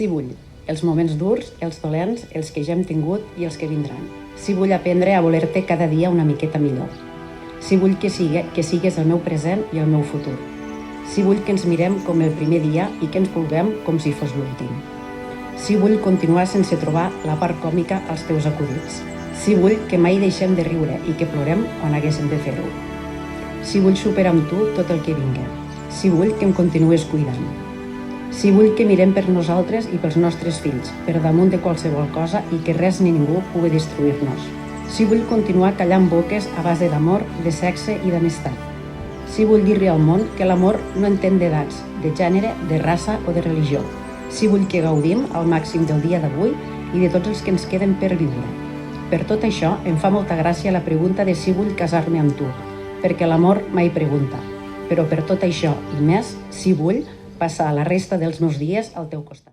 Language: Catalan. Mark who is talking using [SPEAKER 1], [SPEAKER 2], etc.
[SPEAKER 1] Si vull, els moments durs, els dolents, els que ja hem tingut i els que vindran. Si vull aprendre a voler-te cada dia una miqueta millor. Si vull que sigues el meu present i el meu futur. Si vull que ens mirem com el primer dia i que ens vulguem com si fos l'últim. Si vull continuar sense trobar la part còmica als teus acudits. Si vull que mai deixem de riure i que plorem quan haguéssim de fer-ho. Si vull superar amb tu tot el que vingui. Si vull que em continues cuidant. Si vull que mirem per nosaltres i pels nostres fills, per damunt de qualsevol cosa i que res ni ningú pugui destruir-nos. Si vull continuar callant boques a base d'amor, de sexe i d'amistat. Si vull dir-li al món que l'amor no entén d'edats, de gènere, de raça o de religió. Si vull que gaudim al màxim del dia d'avui i de tots els que ens queden per viure. Per tot això, em fa molta gràcia la pregunta de si vull casar-me amb tu, perquè l'amor mai pregunta. Però per tot això i més, si vull passar la resta dels meus dies al teu costat.